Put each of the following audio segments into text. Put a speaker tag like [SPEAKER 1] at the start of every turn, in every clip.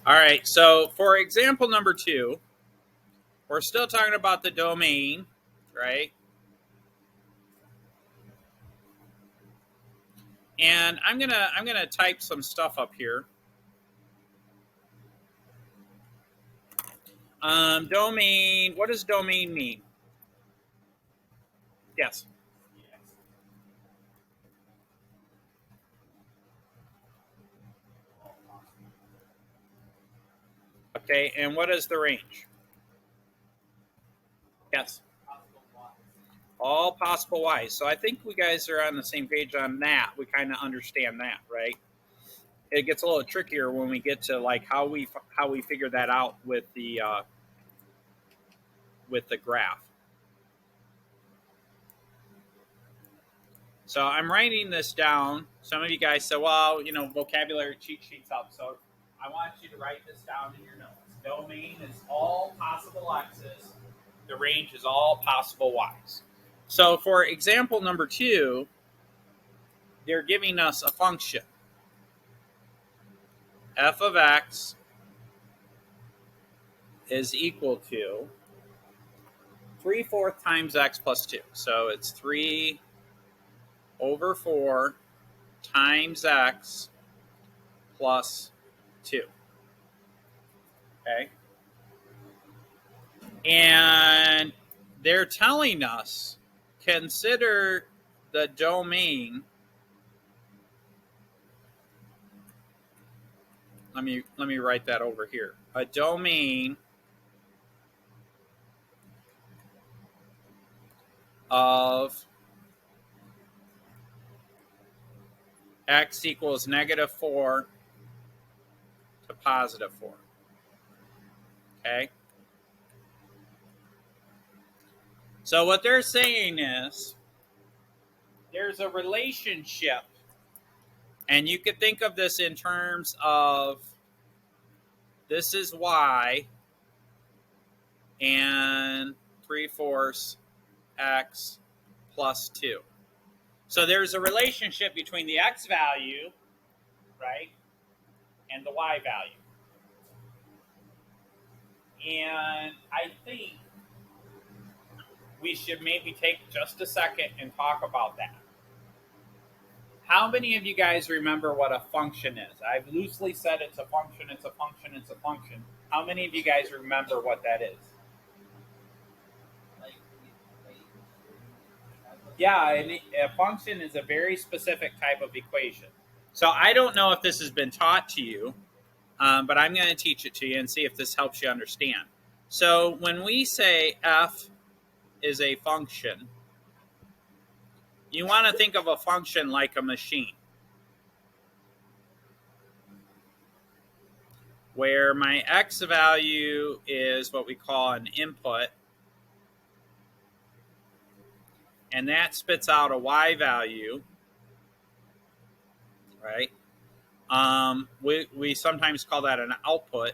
[SPEAKER 1] All right, so for example number 2, we're still talking about the domain, right? And I'm gonna type some stuff up here. Domain. What does domain mean? Yes. Okay, and what is the range? Yes. All possible y's. So I think we guys are on the same page on that. We kind of understand that, right? It gets a little trickier when we get to like how we figure that out with the graph. So I'm writing this down. Some of you guys said, well, vocabulary cheat sheets up. So I want you to write this down in your notes. Domain is all possible x's. The range is all possible y's. So for example number 2, they're giving us a function. F of x is equal to 3/4 times x plus 2. So it's 3/4 times x plus 2. Okay? And they're telling us, consider the domain. Let me write that over here. A domain of x equals -4 to +4. Okay? So what they're saying is there's a relationship, and you could think of this in terms of this is y and 3/4 x plus 2. So there's a relationship between the x value, right, and the y value. And I think we should maybe take just a second and talk about that. How many of you guys remember what a function is? I've loosely said it's a function, it's a function, it's a function. How many of you guys remember what that is? Yeah, a function is a very specific type of equation. So I don't know if this has been taught to you, but I'm going to teach it to you and see if this helps you understand. So when we say f is a function, you want to think of a function like a machine, where my x value is what we call an input, and that spits out a y value, right? We sometimes call that an output,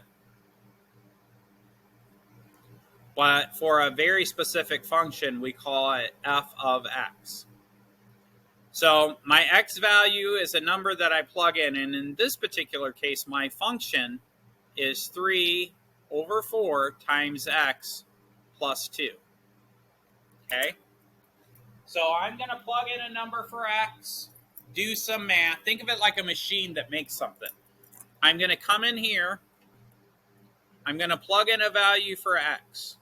[SPEAKER 1] but for a very specific function, we call it f of x. So my x value is a number that I plug in, and in this particular case, my function is 3/4 times x plus 2. Okay? So I'm going to plug in a number for x, do some math. Think of it like a machine that makes something. I'm going to come in here. I'm going to plug in a value for x.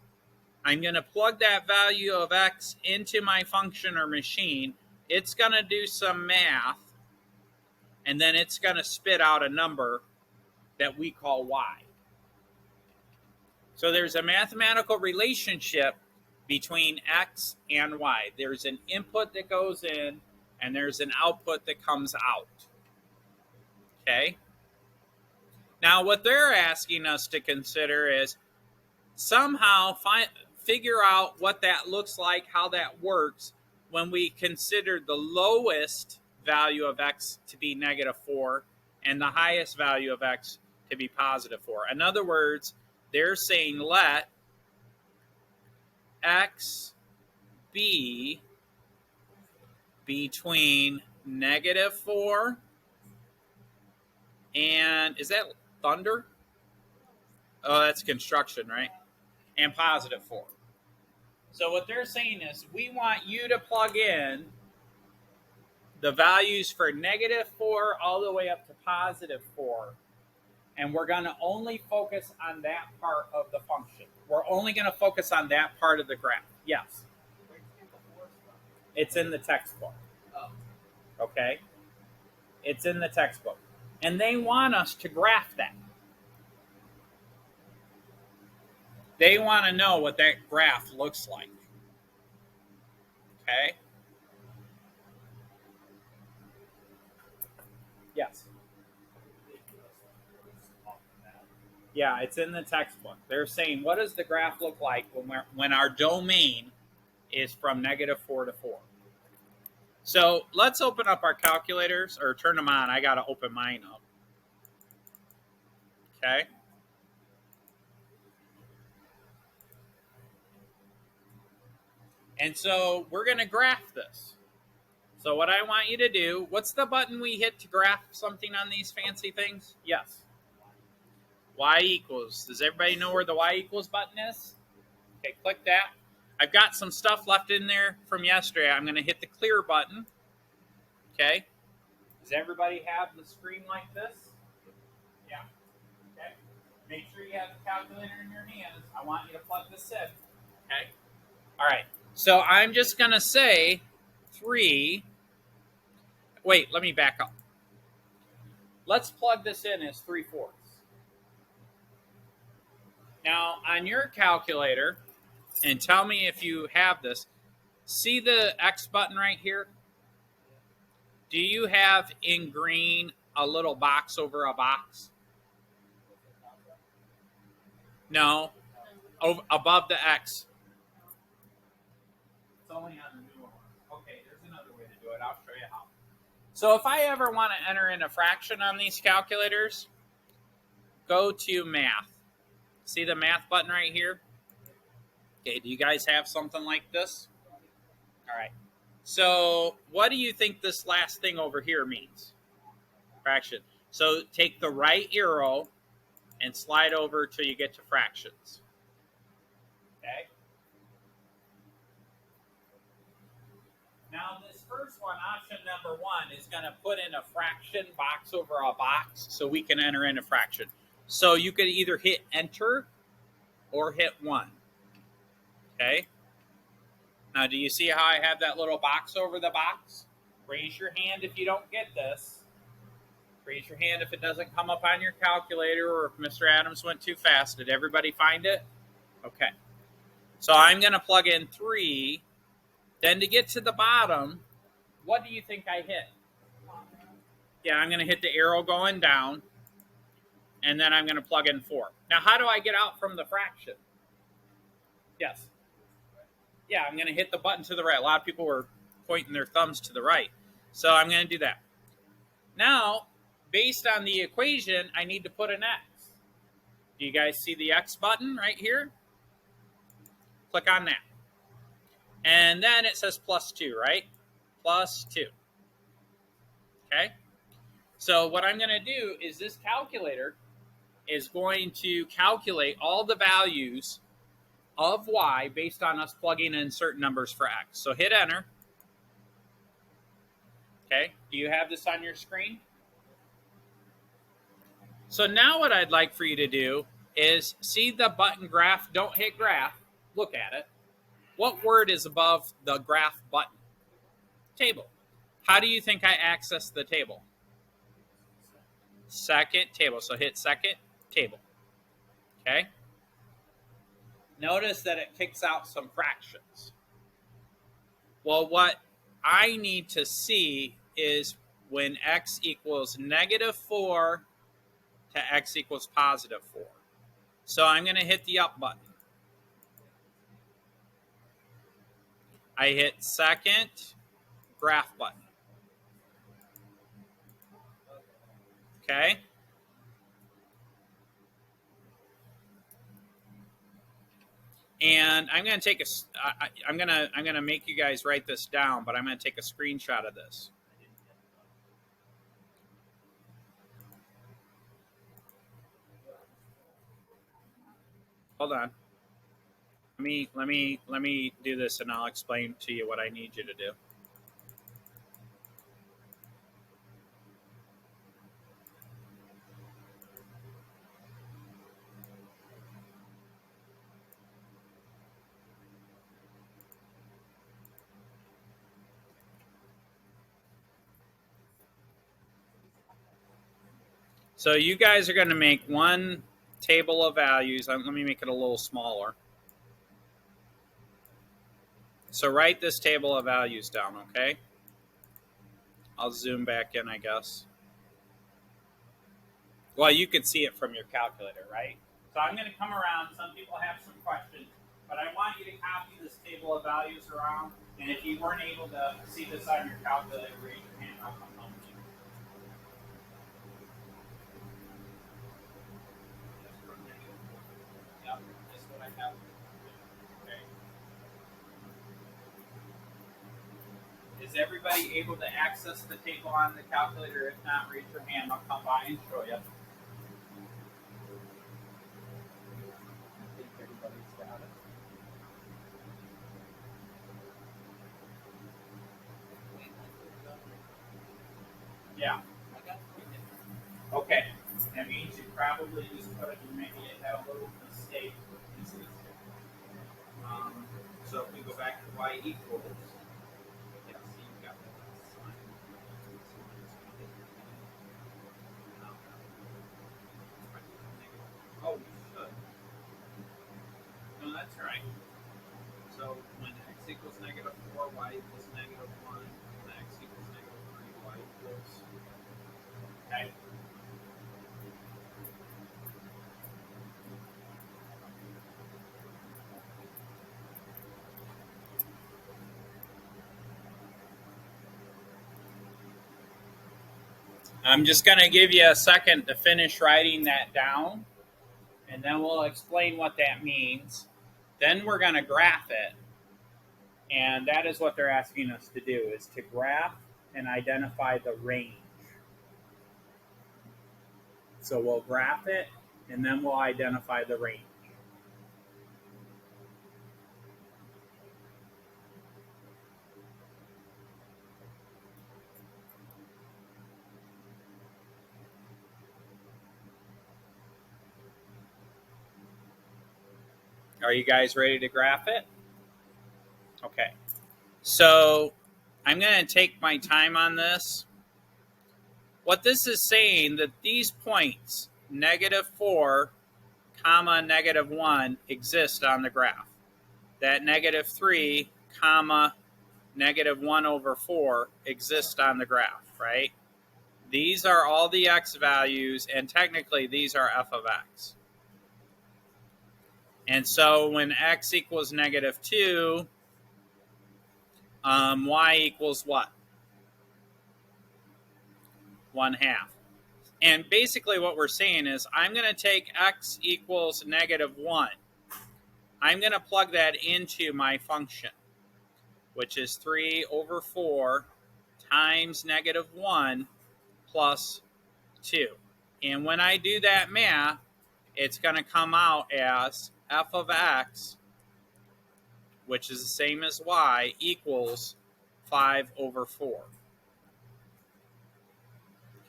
[SPEAKER 1] I'm going to plug that value of x into my function or machine. It's going to do some math, and then it's going to spit out a number that we call y. So there's a mathematical relationship between x and y. There's an input that goes in, and there's an output that comes out. Okay? Now, what they're asking us to consider is somehow figure out what that looks like, how that works, when we consider the lowest value of x to be -4 and the highest value of x to be +4. In other words, they're saying let x be between -4 and, is that thunder? Oh, that's construction, right? And positive 4. So what they're saying is we want you to plug in the values for negative 4 all the way up to positive 4. And we're going to only focus on that part of the function. We're only going to focus on that part of the graph. Yes. It's in the textbook. Okay? It's in the textbook. And they want us to graph that. They want to know what that graph looks like. Okay? Yes. Yeah, it's in the textbook. They're saying, what does the graph look like when our domain is from negative 4 to 4? So let's open up our calculators, or turn them on. I got to open mine up. Okay? And so we're going to graph this. So what I want you to do, what's the button we hit to graph something on these fancy things? Yes. Y equals. Does everybody know where the Y equals button is? Okay, click that. I've got some stuff left in there from yesterday. I'm going to hit the clear button. Okay. Does everybody have the screen like this? Yeah. Okay. Make sure you have the calculator in your hands. I want you to plug this in. Okay. All right. So I'm just going to say 3. Wait, let me back up. Let's plug this in as 3/4. Now, on your calculator, and tell me if you have this, see the X button right here? Do you have in green a little box over a box? No. Above the X. It's only on the newer one. Okay, there's another way to do it. I'll show you how. So if I ever want to enter in a fraction on these calculators, go to math. See the math button right here? Okay, do you guys have something like this? All right. So what do you think this last thing over here means? Fraction. So take the right arrow and slide over till you get to fractions. Okay? Now this first one, option number 1, is going to put in a fraction box over a box so we can enter in a fraction. So you could either hit enter or hit 1. Okay? Now do you see how I have that little box over the box? Raise your hand if you don't get this. Raise your hand if it doesn't come up on your calculator, or if Mr. Adams went too fast. Did everybody find it? Okay. So I'm going to plug in 3. Then to get to the bottom, what do you think I hit? Yeah, I'm going to hit the arrow going down, and then I'm going to plug in 4. Now, how do I get out from the fraction? Yes. Yeah, I'm going to hit the button to the right. A lot of people were pointing their thumbs to the right. So I'm going to do that. Now, based on the equation, I need to put an X. Do you guys see the X button right here? Click on that. And then it says +2, right? +2. Okay? So what I'm going to do is this calculator is going to calculate all the values of Y based on us plugging in certain numbers for X. So hit enter. Okay? Do you have this on your screen? So now what I'd like for you to do is see the button graph. Don't hit graph. Look at it. What word is above the graph button? Table. How do you think I access the table? Second table. So hit second table. Okay? Notice that it kicks out some fractions. Well, what I need to see is when x equals -4 to x equals +4. So I'm going to hit the up button. I hit second graph button. Okay? And I'm going to take I'm going to make you guys write this down, but I'm going to take a screenshot of this. hold on. Let me do this, and I'll explain to you what I need you to do. So you guys are going to make one table of values. Let me make it a little smaller. So write this table of values down, okay? I'll zoom back in, I guess. Well, you can see it from your calculator, right? So I'm going to come around. Some people have some questions, but I want you to copy this table of values around. And if you weren't able to see this on your calculator, raise your hand. I'll come home with you. Yep, just what I have. Okay. Is everybody able to access the table on the calculator? If not, raise your hand. I'll come by and show you. I think everybody's got it. Yeah. Okay. That means you probably just put it, maybe it had a little mistake. So if we go back to y equals, yeah, see, you got that sign. Oh, you should. No, that's right. So when x equals negative 4, y equals negative 1, when x equals negative 3, y equals. Okay. I'm just going to give you a second to finish writing that down, and then we'll explain what that means. Then we're going to graph it, and that is what they're asking us to do, is to graph and identify the range. So we'll graph it, and then we'll identify the range. Are you guys ready to graph it? Okay. So I'm going to take my time on this. What this is saying, that these points, negative 4, comma, negative 1, exist on the graph. That negative 3, comma, negative 1 over 4 exist on the graph, right? These are all the x values, and technically these are f of x. And so when x equals negative 2, y equals what? 1/2. And basically what we're saying is I'm going to take x equals negative 1. I'm going to plug that into my function, which is 3 over 4 times negative 1 plus 2. And when I do that math, it's going to come out as f of x, which is the same as y, equals 5 over 4.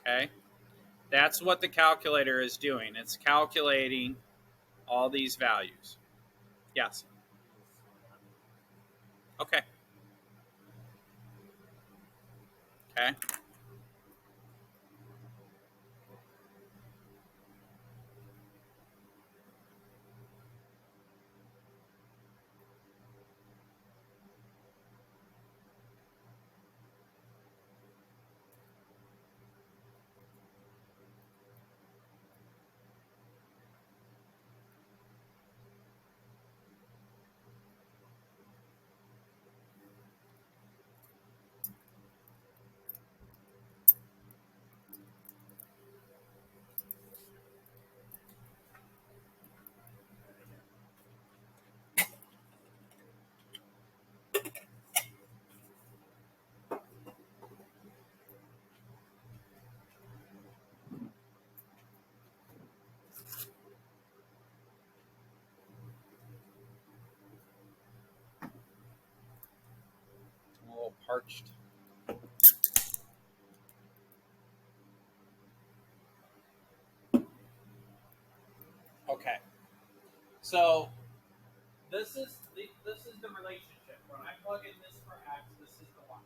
[SPEAKER 1] Okay? That's what the calculator is doing. It's calculating all these values. Yes. Okay. Okay. parched. Okay. So this is the relationship. When I plug in this for x, this is the y.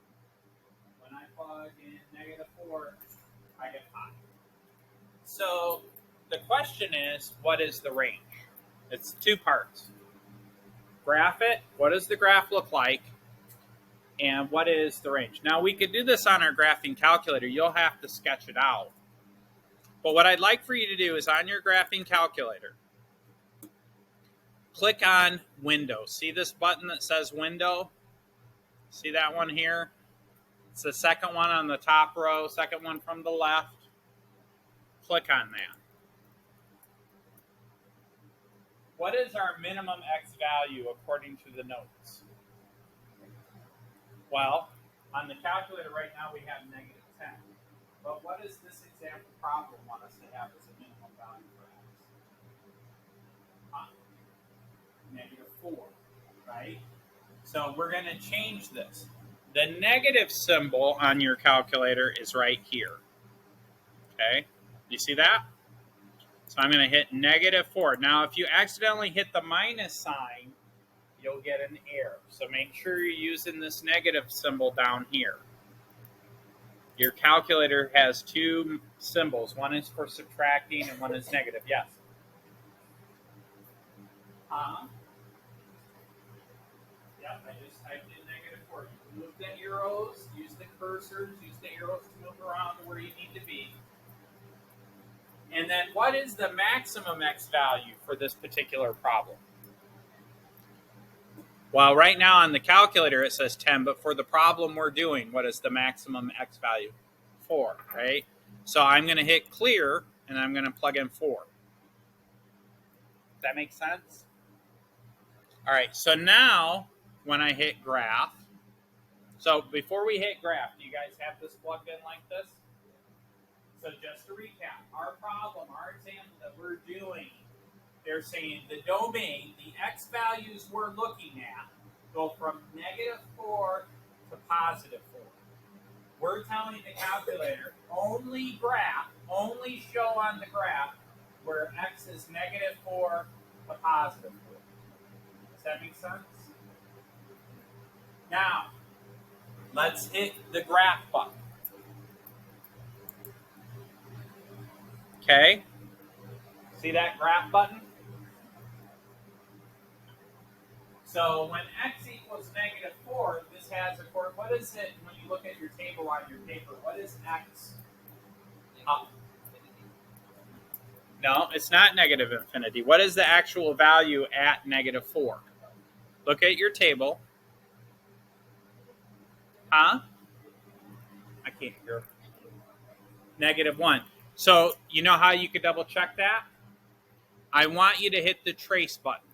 [SPEAKER 1] When I plug in -4, I get 5. So the question is, what is the range? It's 2 parts. Graph it. What does the graph look like? And what is the range? Now, we could do this on our graphing calculator. You'll have to sketch it out. But what I'd like for you to do is on your graphing calculator, click on Window. See this button that says Window? See that one here? It's the second one on the top row, second one from the left. Click on that. What is our minimum x value according to the notes? Well, on the calculator right now we have -10. But what does this example problem want us to have as a minimum value for x? -4, right? So we're going to change this. The negative symbol on your calculator is right here. Okay? You see that? So I'm going to hit -4. Now, if you accidentally hit the minus sign, you'll get an error. So make sure you're using this negative symbol down here. Your calculator has 2 symbols. One is for subtracting and one is negative. Yes? Yep, I just typed in -4. You move the arrows, use the cursors, use the arrows to move around to where you need to be. And then what is the maximum x value for this particular problem? Well, right now on the calculator it says 10, but for the problem we're doing, what is the maximum x value? 4, right? So I'm going to hit clear, and I'm going to plug in 4. Does that make sense? All right, so now when I hit graph, so before we hit graph, do you guys have this plugged in like this? So just to recap, our problem, our example that we're doing, they're saying the domain, the x values we're looking at, go from -4 to +4. We're telling the calculator, only show on the graph where x is -4 to +4. Does that make sense? Now, let's hit the graph button. Okay? See that graph button? So when x equals -4, this has a course. What is it when you look at your table on your paper? What is x up? No, it's not negative infinity. What is the actual value at -4? Look at your table. Huh? I can't hear. -1. So you know how you could double check that? I want you to hit the trace button.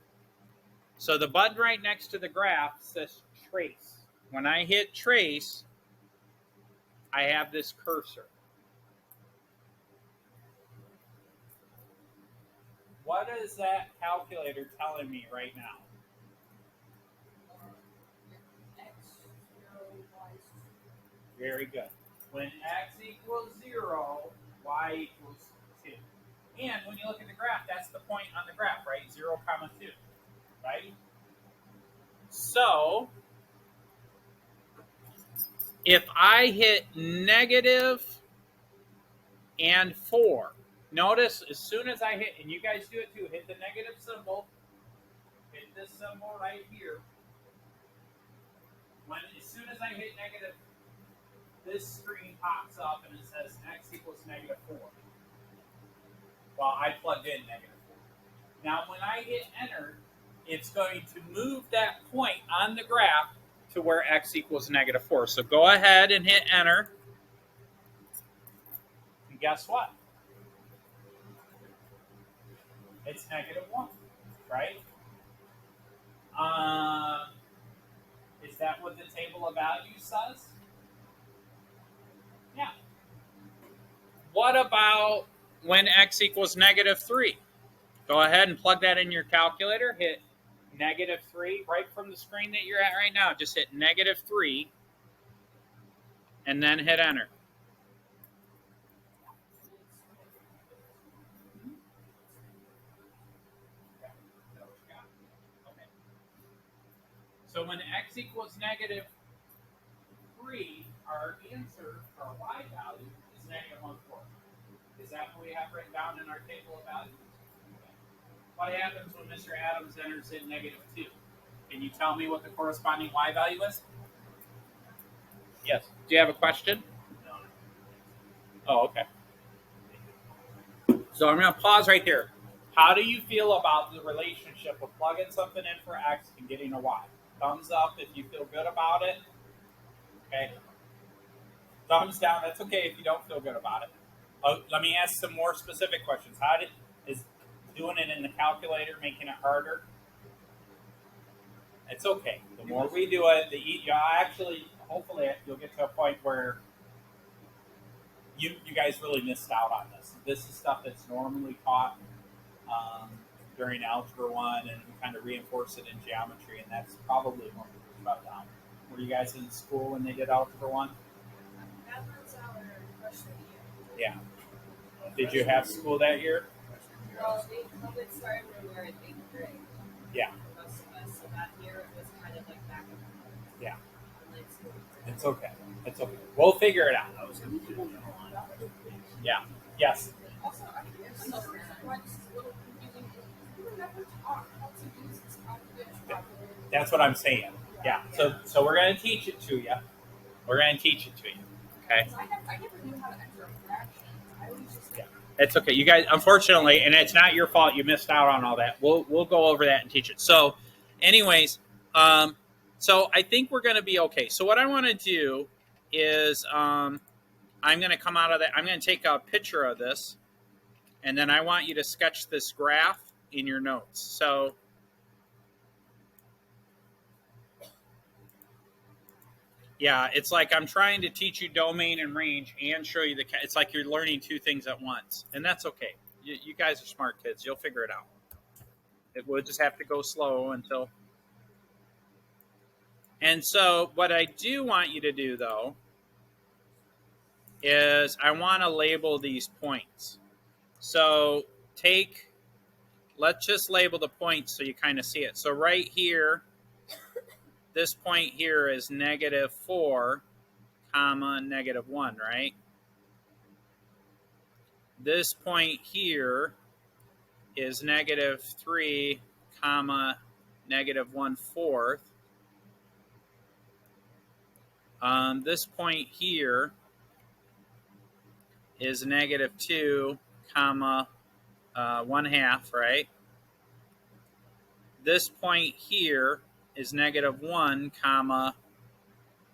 [SPEAKER 1] So the button right next to the graph says trace. When I hit trace, I have this cursor. What is that calculator telling me right now? Very good. When x equals 0, y equals 2. And when you look at the graph, that's the point on the graph, right? 0, 2, right? So, if I hit negative and 4, notice as soon as I hit, and you guys do it too, hit the negative symbol, hit this symbol right here. As soon as I hit negative, this screen pops up and it says x equals -4. Well, I plugged in -4. Now, when I hit enter, it's going to move that point on the graph to where x equals -4. So go ahead and hit enter. And guess what? It's -1, right? Is that what the table of values says? Yeah. What about when x equals -3? Go ahead and plug that in your calculator. Hit -3 right from the screen that you're at right now. Just hit -3. and then hit enter. Okay. So when x equals negative 3, our answer, our y value, is negative 1/4. Is that what we have written down in our table of values? What happens when Mr. Adams enters in negative 2? Can you tell me what the corresponding y value is? Yes. Do you have a question? No. Oh, okay. So I'm going to pause right there. How do you feel about the relationship of plugging something in for x and getting a y? Thumbs up if you feel good about it. Okay. Thumbs down. That's okay if you don't feel good about it. Let me ask some more specific questions. Is doing it in the calculator making it harder? It's okay. The more we do it, hopefully, you'll get to a point where you guys really missed out on this. This is stuff that's normally taught during Algebra 1, and we kind of reinforce it in geometry, and that's probably when we shut down. Were you guys in school when they did Algebra 1?
[SPEAKER 2] That was our freshman year.
[SPEAKER 1] Yeah. Did you have school that year?
[SPEAKER 2] Well, COVID started when we were in 8th grade.
[SPEAKER 1] Yeah.
[SPEAKER 2] Most of us. So that year it was kind of like back and forth.
[SPEAKER 1] Yeah.
[SPEAKER 2] Like school.
[SPEAKER 1] It's okay. It's okay. We'll figure it out. Yeah. Yes.
[SPEAKER 2] Also, I think there's another reason why this is a little confusing. We were never taught how to use this calculator properly.
[SPEAKER 1] That's what I'm saying. Yeah. So we're going to teach it to you. We're going to teach it to you. Okay.
[SPEAKER 2] I never knew how to enter a fraction. I always just
[SPEAKER 1] It's okay. You guys, unfortunately, and it's not your fault. You missed out on all that. We'll go over that and teach it. So, anyways, so I think we're going to be okay. So what I want to do is I'm going to come out of that. I'm going to take a picture of this, and then I want you to sketch this graph in your notes. So. Yeah, it's like I'm trying to teach you domain and range and show you it's like you're learning two things at once. And that's okay. You guys are smart kids. You'll figure it out. We'll just have to go slow until. And so what I do want you to do, though, is I want to label these points. So let's just label the points so you kind of see it. So right here, this point here is -4, comma, -1, right? This point here is -3, comma, -1/4. This point here is -2, comma, 1/2, right? This point here is -1, comma,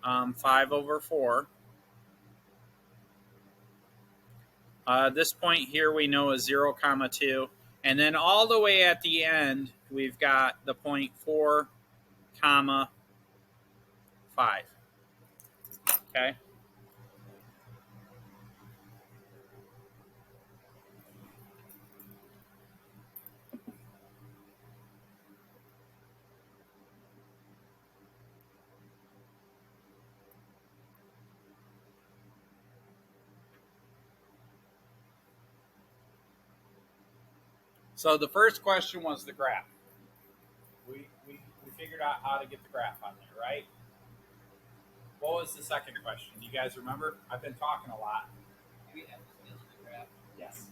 [SPEAKER 1] 5/4. This point here we know is 0, comma 2. And then all the way at the end, we've got the point 4, comma 5. Okay? So the first question was the graph. We figured out how to get the graph on there, right? What was the second question? You guys remember? I've been talking a lot.
[SPEAKER 3] We have to finish the graph.
[SPEAKER 1] Yes.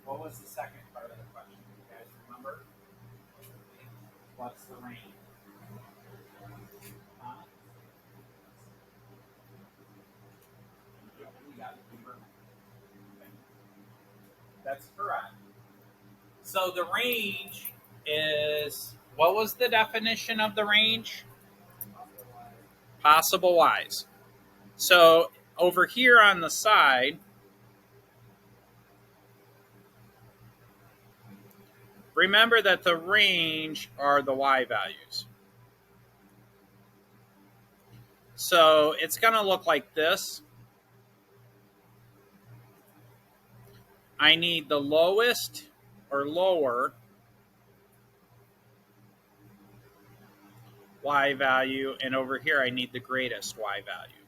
[SPEAKER 1] What was the second part of the question? You guys remember? What's the range? Huh? You got it. Okay. That's correct. So the range is, what was the definition of the range? Possible y's. So over here on the side, remember that the range are the y values. So it's going to look like this. I need the lowest or lower y value, and over here I need the greatest y value.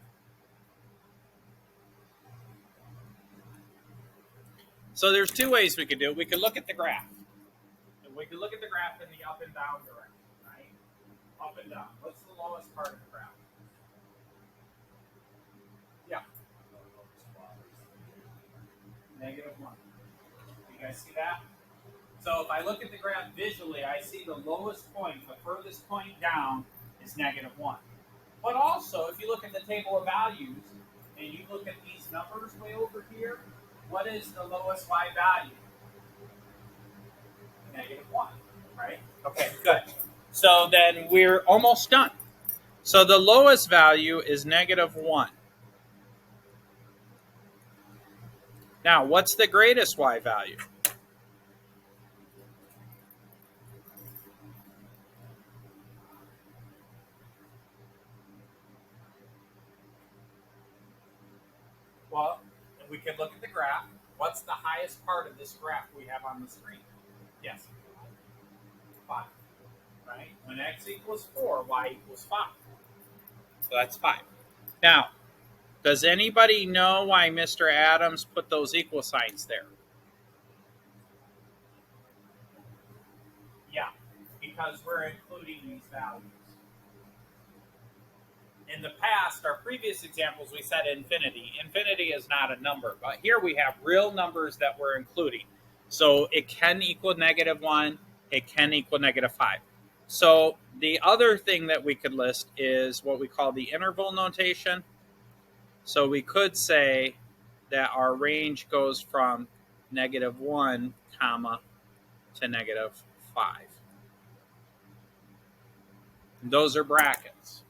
[SPEAKER 1] So there's two ways we could do it. We could look at the graph. And we could look at the graph in the up and down direction, right? Up and down. What's the lowest part of the graph? Yeah. -1. You guys see that? So if I look at the graph visually, I see the lowest point, the furthest point down is -1. But also, if you look at the table of values, and you look at these numbers way over here, what is the lowest y value? -1, right? Okay, good. So then we're almost done. So the lowest value is -1. Now, what's the greatest y value? Well, we can look at the graph. What's the highest part of this graph we have on the screen? Yes. 5. Right? When x equals 4, y equals 5. So that's 5. Now, does anybody know why Mr. Adams put those equal signs there? Yeah, because we're including these values. In the past, our previous examples, we said infinity. Infinity is not a number, but here we have real numbers that we're including. So it can equal -1, it can equal -5. So the other thing that we could list is what we call the interval notation. So we could say that our range goes from -1, comma, to -5. Those are brackets.